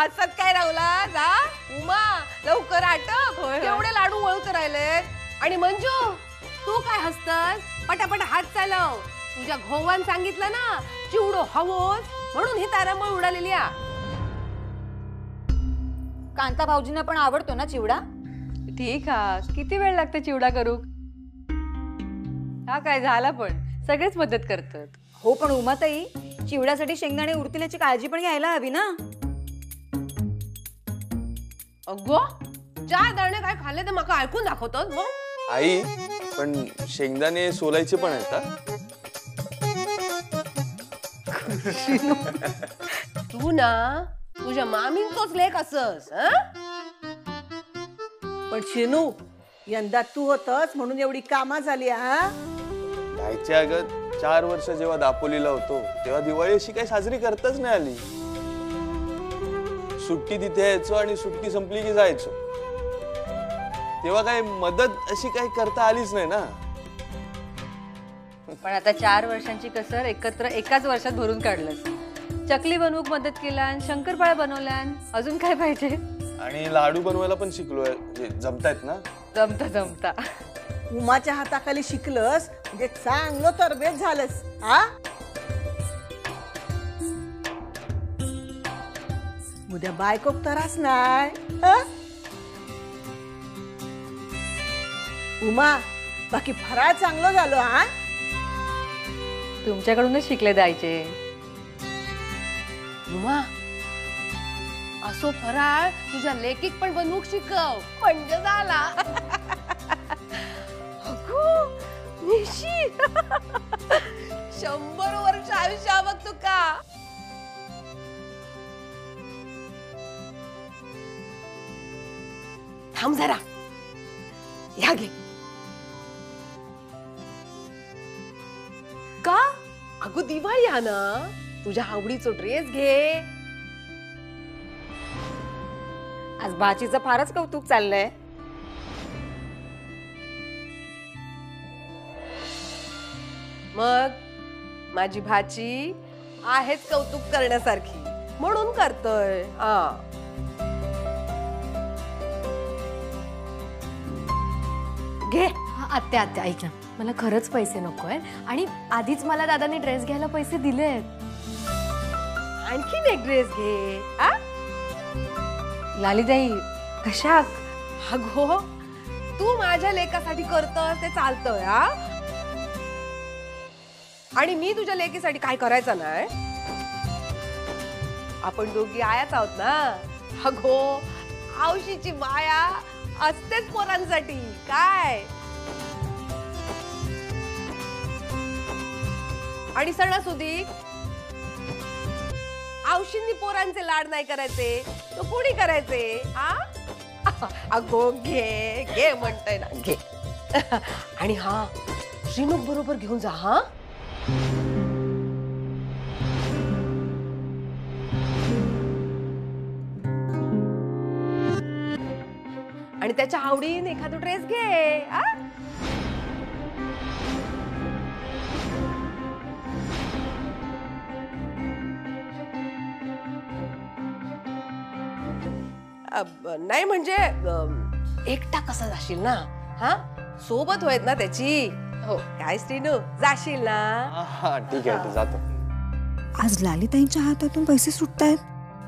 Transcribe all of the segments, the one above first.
हसत काय राहुला जा उमा लवकर आटप एवढे लाडू वळूच राहिलेत आणि मंजू तू काय हसतस पटापट हात चालव तुझ्या घोवान सांगितलं ना चिवडो हवोस म्हणून ही तारांबळ उडालेली आ कांता भाऊजींना पण आवडतो ना चिवडा ठीक हा किती वेळ लागते चिवडा करू हा काय झाला पण सगळेच मदत करतात हो पण उमाताई चिवड्यासाठी शेंगदाणे उरतील याची काळजी पण घ्यायला हवी ना अगो चार दाणे काय खाल्ले तर मका ऐकून दाखवतोस मग आई पण शेंगदाणे सोलायचे पण आहेत तू ना तुझ्या मामींचोच लेख असस पण शिनू यंदा तू होतस म्हणून एवढी कामा झाली हा जायच्या अगं 4 वर्ष जेव्हा दापोलीला होतो तेव्हा दिवाळी अशी काही साजरी करताच नाही आली सुट्टी तिथे यायचो आणि सुट्टी संपली की जायचो तेव्हा काही मदत अशी काही करता आलीच नाही ना पण आता 4 वर्षांची कसर एकत्र एकाच वर्षात भरून काढलंस चकली बनवूक मदत केला शंकरपाळ्या बनवल्या अजून काय पाहिजे आणि लाडू बनवायला पण शिकलोय जमतायत ना जमता जमता उमाच्या हाताखाली शिकलस म्हणजे चांगलं तरबेज झालंस हा उद्या बायकोक त्रास नाही उमा बाकी फराळ चांगलं झालं हा तुमच्याकडूनच शिकले जायचे उमा असो फराळ तुझ्या लेकीक पण बनवूक शिकव म्हणजे झाला अगो निशी 100 वर्ष आयुष्य बघ तुका थांब जरा या घे का अगो दिवाळी आहे ना तुझ्या आवडीचा ड्रेस घे आज बाचीचं फारच कौतुक चाललंय मग माझी भाची आहेच कौतुक करण्यासारखी म्हणून करतोय घे आत्या आत्या ऐक ना मला खरंच पैसे नकोय आणि आधीच मला दादाने ड्रेस घ्यायला पैसे दिलेत आणखीन एक ड्रेस घे लालीताई कशा अगो तू माझ्या लेकासाठी करतस ते चालतंय आणि मी तुझ्या लेकीसाठी काय करायचं नाही आपण दोघी आयाच आहोत ना अगो आवशीची माया असतेच पोरांसाठी काय आणि सणासुदी आवशींनी पोरांचे लाड नाही करायचे तो कोणी करायचे अगो घे घे म्हणतोय ना घे आणि हा श्रीनुक बरोबर घेऊन जा हा आणि त्याच्या आवडीने एखादा ड्रेस घे नाही म्हणजे एकटा कसा जाशील ना हा सोबत होत ना त्याची हो काय श्रीनू जाशील ना ठीक आहे जातो आज लालीताईंच्या हातातून पैसे सुटतायत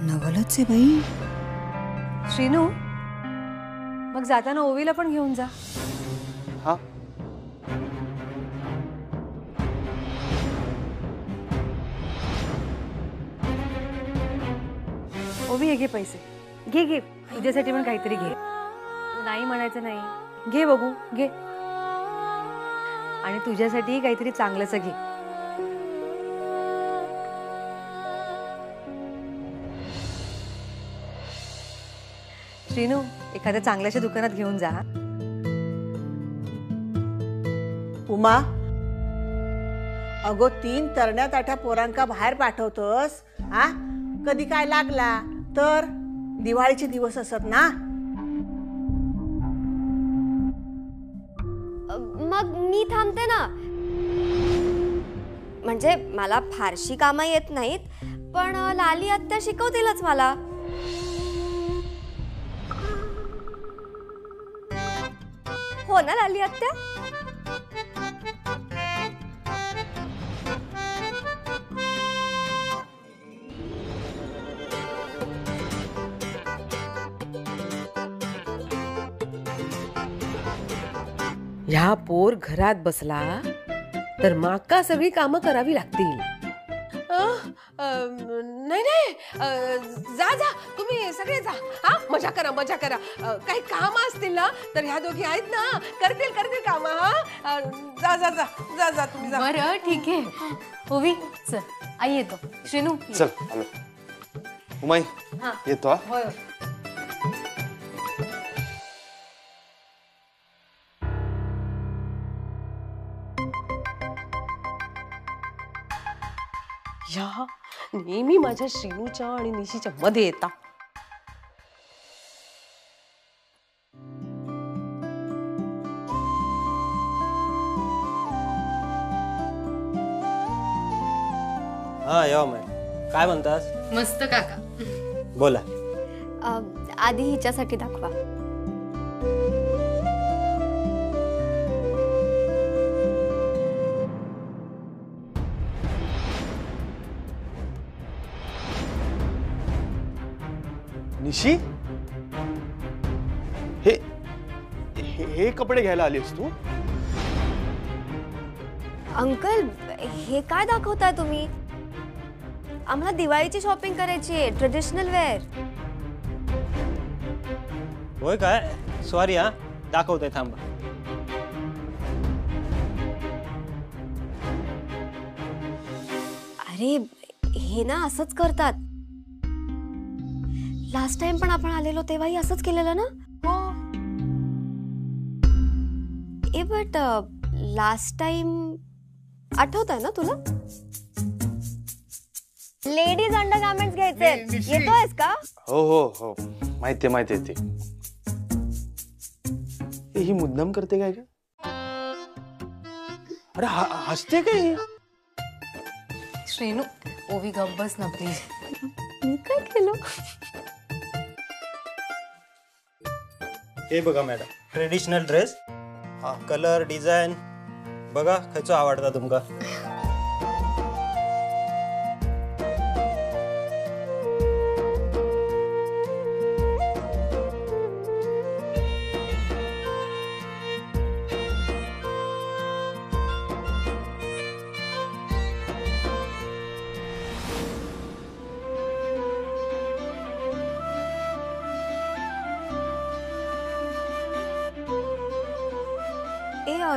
नवलच आहे बाई श्रीनू मग जाताना ओवीला पण घेऊन जा हा ओवी हे घे पैसे घे घे तुझ्यासाठी पण काहीतरी घे नाही म्हणायचं नाही घे बघू घे आणि तुझ्यासाठी काहीतरी चांगलंच घे श्रीनू एखाद्या चांगल्याशा दुकानात घेऊन जा उमा अगो 3 तरण्या ताठ्या पोरांका बाहेर पाठवतोस कधी काय लागला तर दिवाळीचे दिवस असत ना मग मी थांबते ना म्हणजे मला फारशी कामं येत नाहीत पण लाली आत्या शिकवतीलच मला हो ना लाली आत्या? ह्या पोर घरात बसला तर माका सगळी कामं करावी लागतील. नाही नाही जा जा तुम्ही सगळे जा. हा मजा करा मजा करा. काही काम असतील ना तर ह्या दोघी आहेत ना, करतील करतील काम. हा जा जा जा जा जा तुम्ही जा. बरं ठीक आहे. ओवी चल आई येतो. श्रीनू चल आलो. उमाई येतो हा. होय या नेहमी माझ्या श्रीनूच्या आणि निशीच्या मध्ये येता. हा येवा मॅडम, काय म्हणतास? मस्त काका. बोला. आधी हिच्यासाठी दाखवा. निशी हे हे कपडे घ्यायला आलीस तू? अंकल हे काय दाखवताय तुम्ही? आम्हाला दिवाळीची शॉपिंग करायची आहे, ट्रेडिशनल वेअर. होय काय? सॉरी हा, दाखवतोय थांबा. अरे हे ना असंच करतात. लास्ट टाइम पण आपण आलेलो तेव्हाही असंच केलेलं ना? हो ए बट लास्ट टाइम आठवत आहे ना तुला? लेडीज अंडरगार्मेंट्स घ्यायचे. येतोयस का? हो हो हो माहितीये माहितीये ते. ही मुद्दाम करते काय का? अरे हसते काय? श्रेनू ओवी गप्प बस ना प्लीज. मी काय केलं? हे बघा मॅडम, ट्रेडिशनल ड्रेस. हा कलर डिझाईन बघा खयचो आवडता तुमका.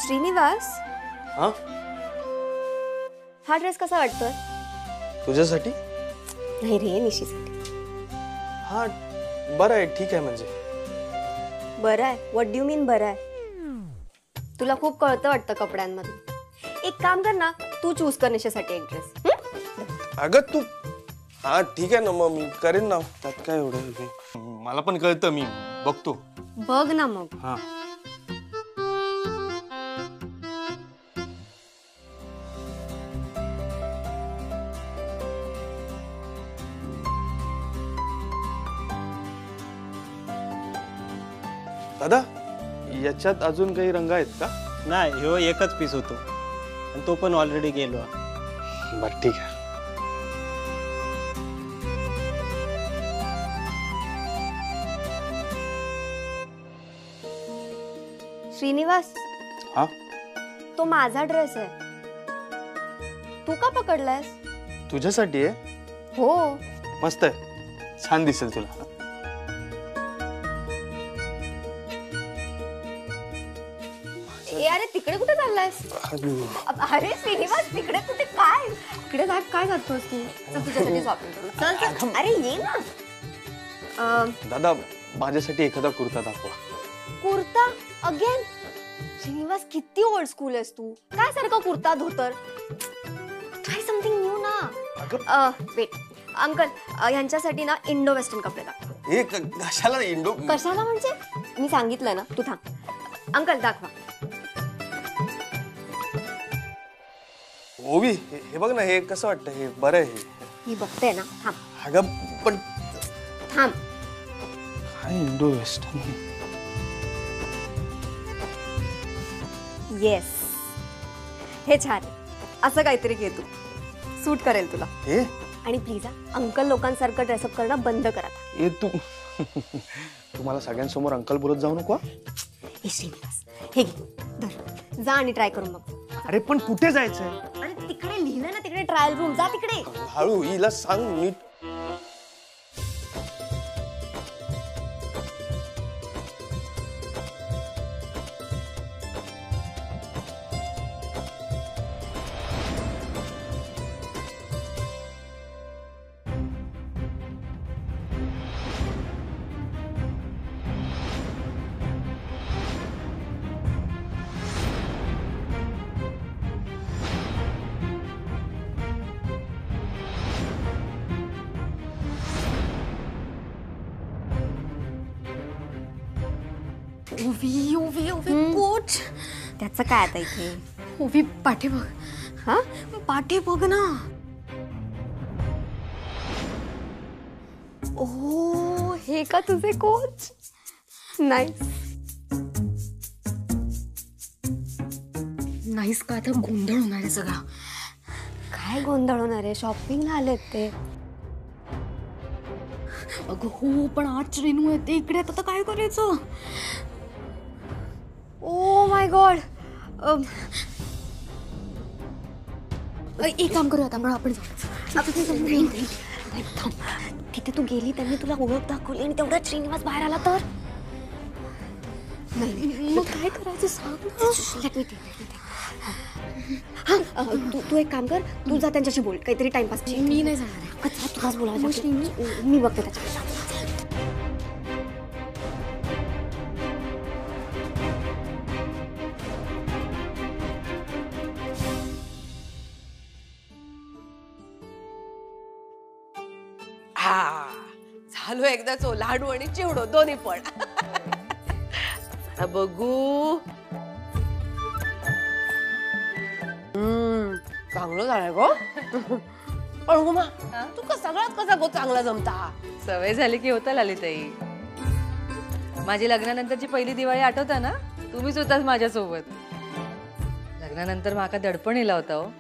श्रीनिवास हा हा ड्रेस कसा वाटतोय? तुझ्यासाठी? नाही रे, निशीसाठी. हा बरं आहे, ठीक आहे. म्हणजे बरं आहे? व्हॉट डू यू मीन बरं आहे? तुला खूप कळतं वाटतं कपड्यांमध्ये. एक काम कर ना, तू चूज कर निशीसाठी एक ड्रेस. अगं तू हा ठीक आहे ना, मग मी करेन ना. त्यात काय एवढं? मला पण कळतं, मी बघतो. बघ ना मग. हा दादा, याच्यात अजून काही रंग आहेत का? नाही, ह्यो एकच पीस होतो आणि तो पण ऑलरेडी गेलो. बरं ठीक आहे. श्रीनिवास, हा तो माझा ड्रेस आहे. तू का पकडलायस? तुझ्यासाठी आहे. हो. मस्त आहे, छान दिसेल तुला. ए अरे तिकडे कुठे चाललायस? अरे श्रीनिवास तिकडे कुठे? काय इकडे काय करतोस तू? चल तुझ्यासाठी शॉपिंग करू. चल चल. अरे ये ना. दादा, माझ्यासाठी एखादा कुर्ता दाखवा. कुर्ता अगेन? श्रीनिवास किती ओल्ड स्कूल आहेस तू. काय सारखं कुर्ता धोतर? ट्राय समथिंग न्यू ना. वेट अंकल, यांच्यासाठी ना इंडो वेस्टर्न कपडे दाखवा. हे कशाला इंडो? कशाला म्हणजे? मी सांगितलंय ना, तू थांब. अंकल दाखवा. ओवी, हे बघ ना, हे कसं वाटतं? हे बरं आहे. मी बघते ना, थांब. अगं पण थांब. काय इंडो वेस्टर्न? येस, हे छान आहे. असं काहीतरी घे तू, सूट करेल तुला. हे आणि प्लीज अंकल लोकांसारखं ड्रेसअप करणं बंद करा. ए तू तू मला सगळ्यांसमोर अंकल बोलत जाऊ नको हा? हे श्रीनिवास, हे घे, धर, जा आणि ट्राय करून बघ. अरे पण कुठे जायचंय? आणि तिकडे लिहिलं ना, तिकडे ट्रायल रूम, जा तिकडे. हळू, हिला सांग नीट. ओवी ओवी ओवी कोच. त्याचं काय आता इथे? ओवी पाठी बघ. हा, पाठी बघ ना. ओ, हे का तुझे कोच? नाईस. नाईस का? आता गोंधळ होणार आहे सगळा. काय गोंधळ होणार आहे? शॉपिंगला आलेत ते. अगं हो, पण आज रेनू येते इकडे, आता काय करायचं? Oh my God. एक काम करूया, आता आपण तिथे तू गेली, त्यांनी तुला ओळख दाखवली आणि तेवढा श्रीनिवास बाहेर आला तर? नाही, मग काय करायचं सांग ना. तू एक काम कर, तू जा त्यांच्याशी बोल, काहीतरी टाइमपास. मी नाही जाणार. तुलाच बोलायचं, मी बघते त्याच्याकडे. झालो एकदाच लाडू आणि चिवडो दोन्ही पण. बघू. चांगलं झालंय गो. पण उमा, तू सगळ्यात कसा गो चांगला जमता? सवय झाली की होता ललिताई. माझी लग्नानंतरची पहिली दिवाळी आठवता ना? तुम्हीच होताच माझ्यासोबत. लग्नानंतर माका दडपण इला होता हो.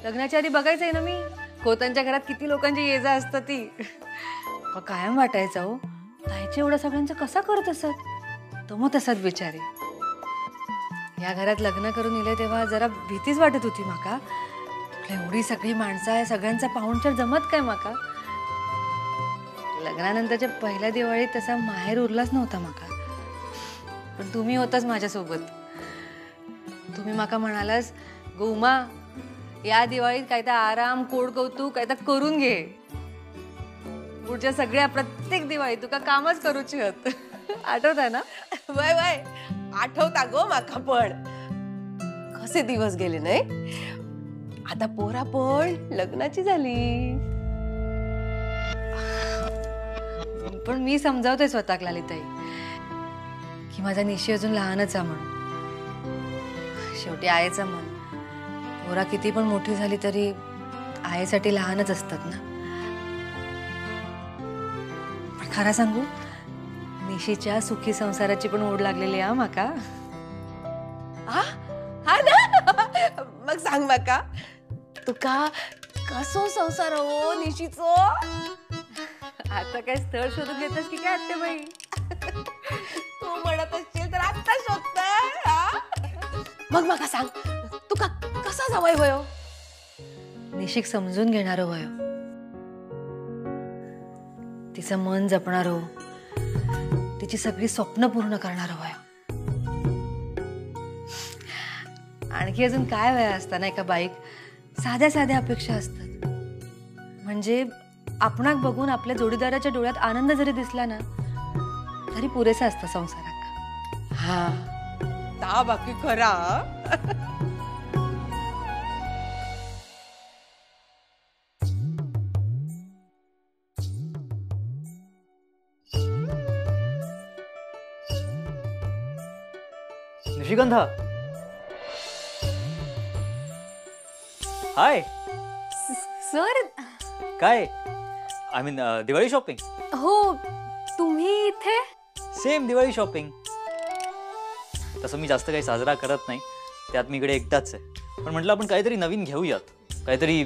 लग्नाच्या आधी बघायचंय ना मी, खोतांच्या घरात किती लोकांची ये जा असतं ती. कायम वाटायचं हो, ताईचे एवढं सगळ्यांचं कसा करत असत? तो मग तसाच बिचारी. या घरात लग्न करून इले तेव्हा जरा भीतीच वाटत होती माका. एवढी सगळी माणसं आहे, सगळ्यांचा पाहुणचार जमत काय माका? लग्नानंतरच्या पहिल्या दिवाळीत तसा माहेर उरलाच नव्हता माका. पण तुम्ही होताच माझ्यासोबत. तुम्ही माका म्हणालास, गौमा या दिवाळीत काय तर आराम, कोड कौतुक काय तर करून घे. पुढच्या सगळ्या प्रत्येक दिवाळी तुका कामच करूची होत. आठवता ना? वय वय, आठवता गो माका. पण कसे दिवस गेले नाही. आता पोरा पण लग्नाची झाली. पण मी समजावते स्वतःक ललिताई की माझा निशी अजून लहानच आहे म्हणून. शेवटी आईचं मन, पोरा किती पण मोठी झाली तरी आईसाठी लहानच असतात ना. पण खरा सांगू, निशीच्या सुखी संसाराची पण ओढ लागलेली आहे माका. हा ना? मग सांग माका, तुका कसो संसार हो निशीचो? आता काय स्थळ शोधून घेतस की काय आत्याबाई? तू म्हणत असशील तर आता शोधतोय. मग माका सांग, तुका कसा जावई होयो? निशिक समजून घेणार वय, तिचं मन जपणार हो, तिची सगळी स्वप्न पूर्ण करणार वय. आणखी अजून काय वय असताना एका बाईक साध्या साध्या अपेक्षा असतात. म्हणजे आपणाक बघून आपल्या जोडीदाराच्या डोळ्यात आनंद जरी दिसला ना तरी पुरेसा असतं संसारात. हा, ता बाकी खरा. निशिगंधा, हाय. सर, काय आय मीन दिवाळी शॉपिंग. हो, तुम्ही इथे? Same Diwali shopping. तसं मी जास्त काही साजरा करत नाही, त्यात मी इकडे एकटाच आहे. पण म्हटलं आपण काहीतरी नवीन घेऊयात, काहीतरी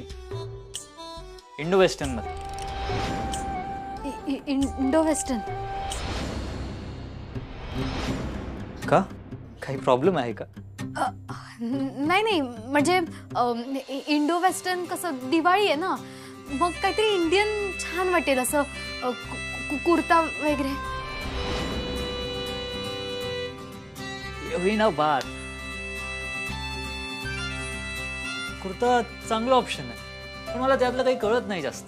इंडो वेस्टर्न मध्ये. इंडो वेस्टर्न का? काही प्रॉब्लेम आहे का? नाही नाही, म्हणजे इंडो वेस्टर्न कसं, दिवाळी आहे ना, मग काहीतरी इंडियन छान वाटेल असं, कुर्ता वगैरे. होईना बात. कुर्ता चांगला ऑप्शन आहे, पण मला त्यातलं काही कळत नाही जास्त.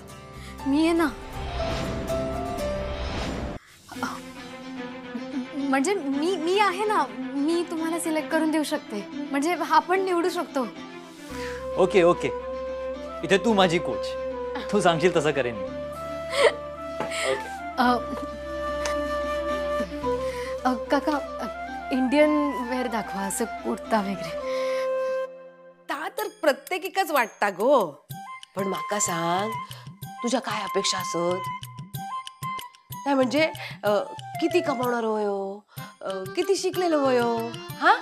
मी आहे ना, म्हणजे मी आहे ना, मी तुम्हाला सिलेक्ट करून देऊ शकते, म्हणजे आपण निवडू शकतो. ओके ओके, इथे तू माझी कोच, तू सांगशील तसं करेन मी. काका, इंडियन वेअर दाखवा, असं कुर्ता वगैरे. ता तर प्रत्येक एकच वाटता गो, पण माका सांग तुझ्या काय अपेक्षा असत? नाही म्हणजे किती कमावणार होयो, किती शिकलेलो होयो? हा,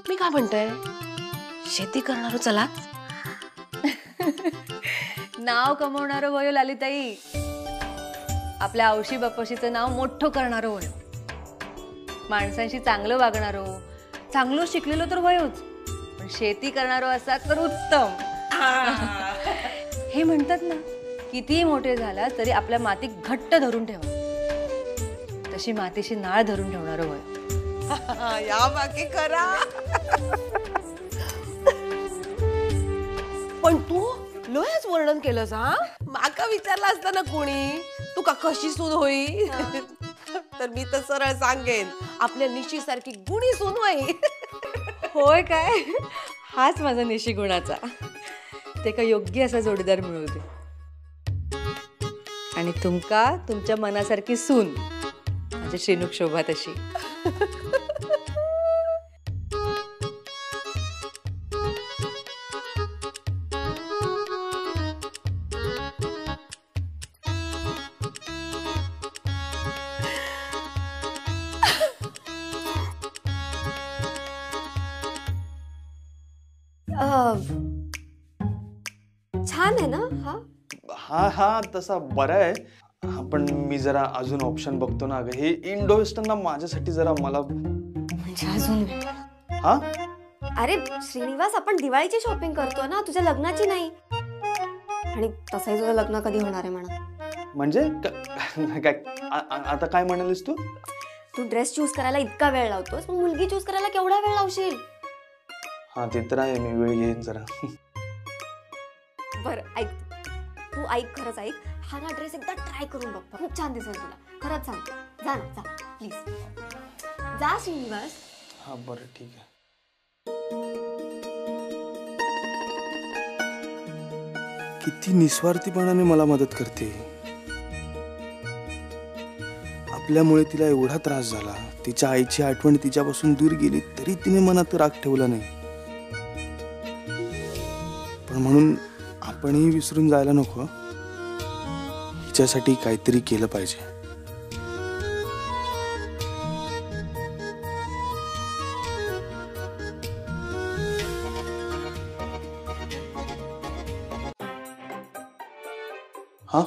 मी काय म्हणतोय, शेती करणारो चला. नाव कमवणारं वयो लालिताई, आपल्या औशी बापाशीचं नाव मोठं करणारं वयो, माणसांशी चांगलं वागणारो, चांगलं शिकलेलो तर वयोच, पण शेती करणारो असा तर उत्तम. हे म्हणतात ना, कितीही मोठे झाला तरी आपल्या मातीत घट्ट धरून ठेवा, तशी मातीशी नाळ धरून ठेवणारं वय. या बाकी करा. पण तू लोयच वर्णन केलंस. हा, माका विचारला असताना कोणी तुका कशी सून होई, तर मी तर सरळ सांगेन, आपल्या निशी सारखी गुणी सून होई. होय काय? हाच माझा निशी गुणाचा. ते का योग्य असा जोडीदार मिळू दे, आणि तुमका तुमच्या मनासारखी सून, माझ्या श्रीनुक शोभा तशी. छान आहे ना हा? हा हा, तसा बरा आहे. हा, पण मी जरा अजून ऑप्शन बघतो ना. हे इंडो वेस्टर्न ना माझ्यासाठी जरा, मला म्हणजे अजून. हा, अरे श्रीनिवास, आपण दिवाळीची शॉपिंग करतो ना, तुझ्या लग्नाची नाही. आणि तसंही तुझं लग्न कधी होणार आहे म्हणा. म्हणजे काय आता काय म्हणालीस तू? तू ड्रेस चूज करायला इतका वेळ लावतोस, मग मुलगी चूज करायला केवढा वेळ लावशील? हा, ते तर आहे, मी वेळ घेईन जरा. बरं ऐक, तू ऐक, खरंच ऐक, हा ना ड्रेस एकदा ट्राय करून बघ, खूप छान दिसेल तुला, खरंच सांग. जा ना, जा प्लीज, जा श्रीनिवास. हा बरं ठीक आहे. किती निस्वार्थीपणाने मला मदत करते. आपल्यामुळे तिला एवढा त्रास झाला, तिच्या आईची आठवण तिच्यापासून दूर गेली, तरी तिने मनात राग ठेवला नाही. पण म्हणून आपणही विसरून जायला नको. हिच्यासाठी काहीतरी केलं पाहिजे. हा,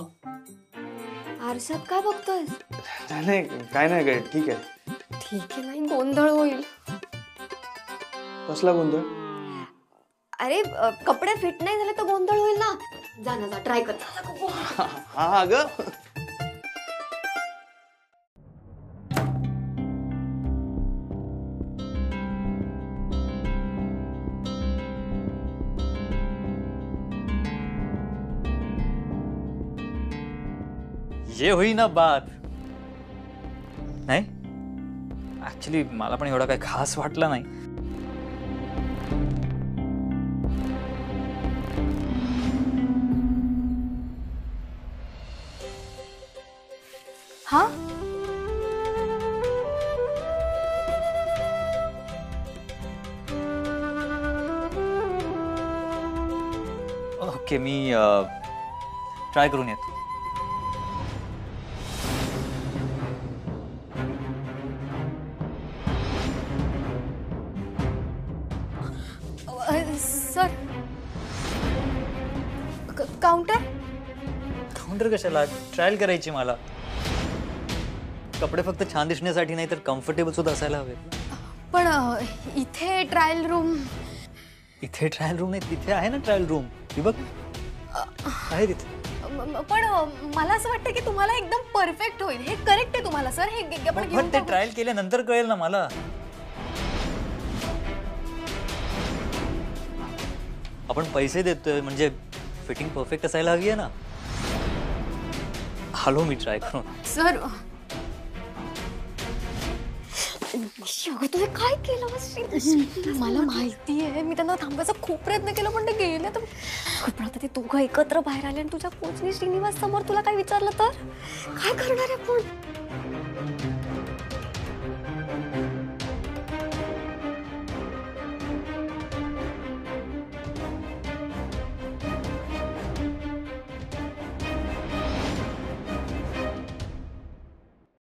आरशात काय बघतोयस? नाही काय नाही, काय ठीक आहे. ठीक आहे, नाही गोंधळ होईल. कसला गोंधळ? अरे कपडे फिट नाही झाले तर गोंधळ होईल ना. जा ना, जा ट्राय कर. हा ग, ये होई ना बात. नाही, ऍक्च्युली मला पण एवढा काही खास वाटला नाही. हा, ओके, मी ट्राय करून येतो. सर काउंटर काउंटर कशाला? ट्रायल करायची मला. कपडे फक्त छान दिसण्यासाठी नाही तर कम्फर्टेबल सुद्धा असायला हवे. पण इथे ट्रायल रूम. इथे ट्रायल रूम नाही, तिथे आहे ना ट्रायल रूम. ती बघ आहे तिथे. पण मला असं वाटतं की तुम्हाला एकदम परफेक्ट होईल. हे करेक्ट आहे तुम्हाला सर. हे आपण पण घेऊन ते ट्रायल केल्यानंतर कळेल ना मला. आपण पैसे देतोय म्हणजे फिटिंग परफेक्ट असायला हवी आहे ना. आलो मी ट्राय करून. सर तुम्ही काय केलं? मला माहिती आहे, मी त्यांना थांबायचा खूप प्रयत्न केला पण ते गेले. तर पण आता ते दोघं एकत्र बाहेर आले आणि तुझ्या कोचनी श्रीनिवास समोर तुला काय विचारलं तर काय करणार आहे आपण?